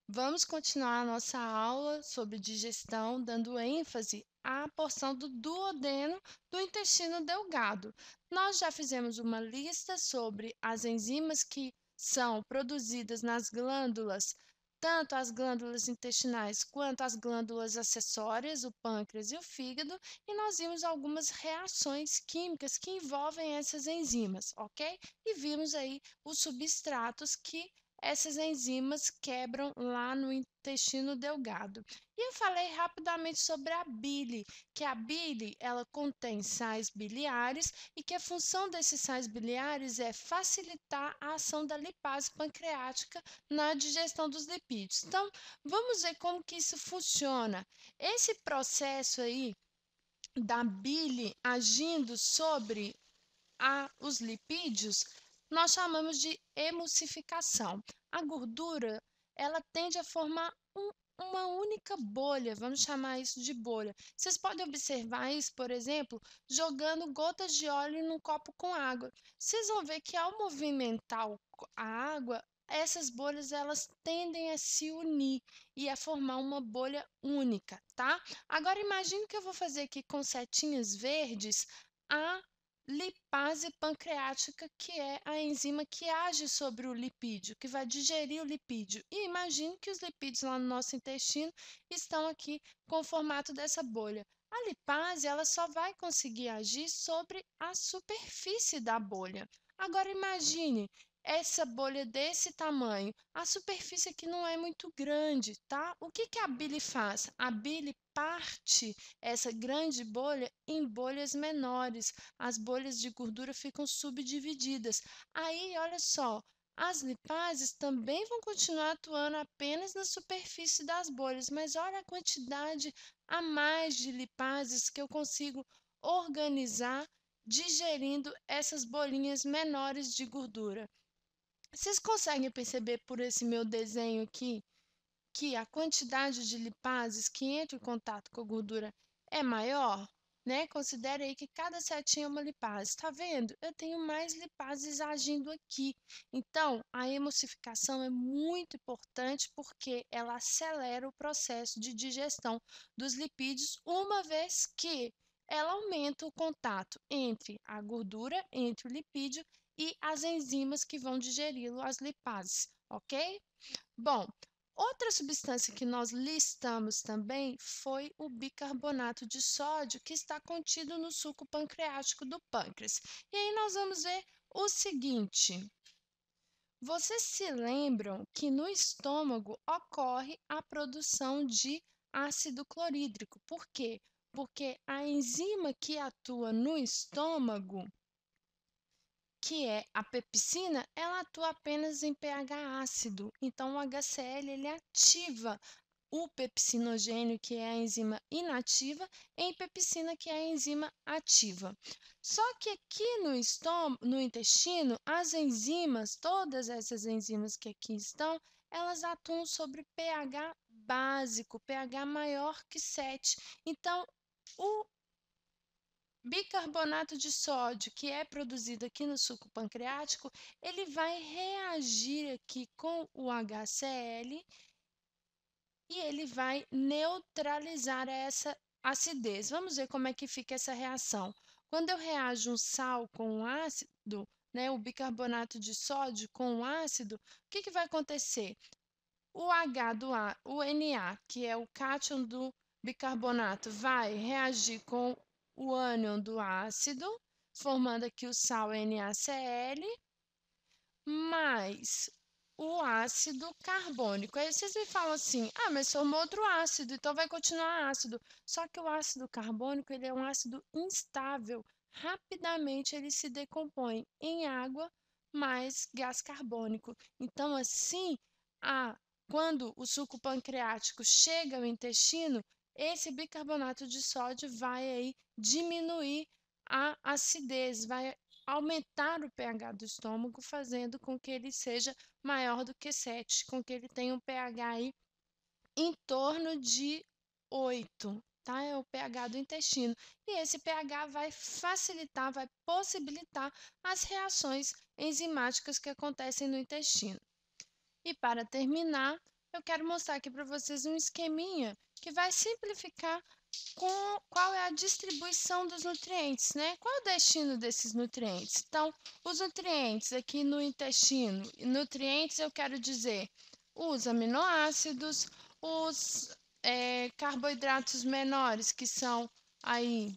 Vamos continuar a nossa aula sobre digestão, dando ênfase à porção do duodeno do intestino delgado. Nós já fizemos uma lista sobre as enzimas que são produzidas nas glândulas, tanto as glândulas intestinais quanto as glândulas acessórias, o pâncreas e o fígado, e nós vimos algumas reações químicas que envolvem essas enzimas, ok? E vimos aí os substratos que essas enzimas quebram lá no intestino delgado. E eu falei rapidamente sobre a bile, que a bile ela contém sais biliares e que a função desses sais biliares é facilitar a ação da lipase pancreática na digestão dos lipídios. Então, vamos ver como que isso funciona. Esse processo aí da bile agindo sobre os lipídios, nós chamamos de emulsificação. A gordura, ela tende a formar uma única bolha, vamos chamar isso de bolha. Vocês podem observar isso, por exemplo, jogando gotas de óleo num copo com água. Vocês vão ver que ao movimentar a água, essas bolhas elas tendem a se unir e a formar uma bolha única, tá? Agora imagine que eu vou fazer aqui com setinhas verdes a lipase pancreática, que é a enzima que age sobre o lipídio, que vai digerir o lipídio. E imagine que os lipídios lá no nosso intestino estão aqui com o formato dessa bolha. A lipase, ela só vai conseguir agir sobre a superfície da bolha. Agora imagine essa bolha desse tamanho. A superfície aqui não é muito grande, tá? O que que a bile faz? A bile parte essa grande bolha em bolhas menores. As bolhas de gordura ficam subdivididas. Aí, olha só, as lipases também vão continuar atuando apenas na superfície das bolhas, mas olha a quantidade a mais de lipases que eu consigo organizar digerindo essas bolinhas menores de gordura. Vocês conseguem perceber por esse meu desenho aqui que a quantidade de lipases que entra em contato com a gordura é maior, né? Considere aí que cada setinha é uma lipase. Está vendo? Eu tenho mais lipases agindo aqui. Então, a emulsificação é muito importante porque ela acelera o processo de digestão dos lipídios, uma vez que ela aumenta o contato entre a gordura, entre o lipídio e as enzimas que vão digeri-lo, as lipases, ok? Bom, outra substância que nós listamos também foi o bicarbonato de sódio, que está contido no suco pancreático do pâncreas. E aí nós vamos ver o seguinte: vocês se lembram que no estômago ocorre a produção de ácido clorídrico? Por quê? Porque a enzima que atua no estômago, que é a pepsina, ela atua apenas em pH ácido. Então, o HCl ele ativa o pepsinogênio, que é a enzima inativa, em pepsina, que é a enzima ativa. Só que aqui no estômago, no intestino, as enzimas, todas essas enzimas que aqui estão, elas atuam sobre pH básico, pH maior que 7. Então, o bicarbonato de sódio, que é produzido aqui no suco pancreático, ele vai reagir aqui com o HCl e ele vai neutralizar essa acidez. Vamos ver como é que fica essa reação. Quando eu reajo um sal com um ácido, né, o bicarbonato de sódio com um ácido, o que que vai acontecer? O H do A, o Na, que é o cátion do bicarbonato, vai reagir com o ânion do ácido, formando aqui o sal NaCl, mais o ácido carbônico. Aí vocês me falam assim, ah, mas formou outro ácido, então vai continuar ácido. Só que o ácido carbônico, ele é um ácido instável. Rapidamente ele se decompõe em água mais gás carbônico. Então, assim, quando o suco pancreático chega ao intestino, esse bicarbonato de sódio vai aí diminuir a acidez, vai aumentar o pH do estômago, fazendo com que ele seja maior do que 7, com que ele tenha um pH aí em torno de 8, tá? É o pH do intestino. E esse pH vai facilitar, vai possibilitar as reações enzimáticas que acontecem no intestino. E para terminar, eu quero mostrar aqui para vocês um esqueminha que vai simplificar qual é a distribuição dos nutrientes, né? Qual é o destino desses nutrientes? Então, os nutrientes aqui no intestino, nutrientes eu quero dizer os aminoácidos, os carboidratos menores, que são aí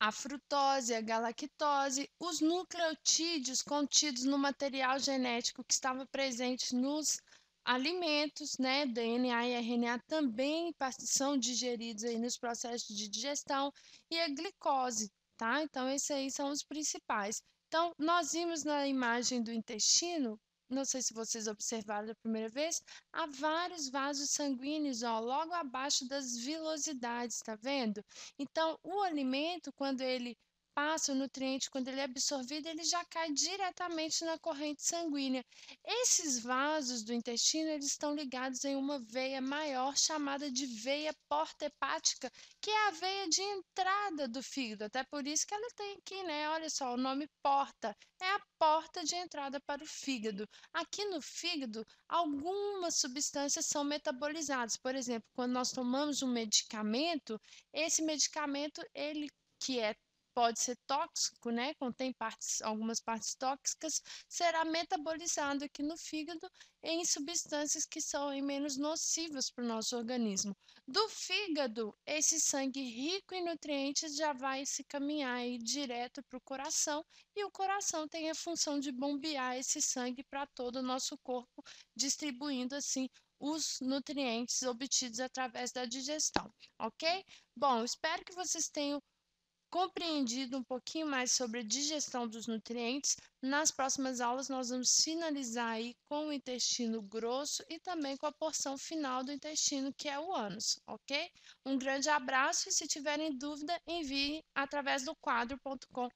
a frutose, a galactose, os nucleotídeos contidos no material genético que estava presente nos alimentos, né? DNA e RNA também são digeridos aí nos processos de digestão e a glicose, tá? Então, esses aí são os principais. Então, nós vimos na imagem do intestino, não sei se vocês observaram da primeira vez, há vários vasos sanguíneos, ó, logo abaixo das vilosidades, tá vendo? Então, o alimento, quando ele passa o nutriente, quando ele é absorvido, ele já cai diretamente na corrente sanguínea. Esses vasos do intestino, eles estão ligados em uma veia maior chamada de veia porta-hepática, que é a veia de entrada do fígado. Até por isso que ela tem aqui, né? Olha só, o nome porta. É a porta de entrada para o fígado. Aqui no fígado, algumas substâncias são metabolizadas. Por exemplo, quando nós tomamos um medicamento, esse medicamento, ele que pode ser tóxico, né? Contém algumas partes tóxicas, será metabolizado aqui no fígado em substâncias que são menos nocivas para o nosso organismo. Do fígado, esse sangue rico em nutrientes já vai se caminhar aí direto para o coração, e o coração tem a função de bombear esse sangue para todo o nosso corpo, distribuindo assim os nutrientes obtidos através da digestão, ok? Bom, espero que vocês tenham compreendido um pouquinho mais sobre a digestão dos nutrientes. Nas próximas aulas, nós vamos finalizar aí com o intestino grosso e também com a porção final do intestino, que é o ânus, ok? Um grande abraço e se tiverem dúvida, envie através do quadro.com.br.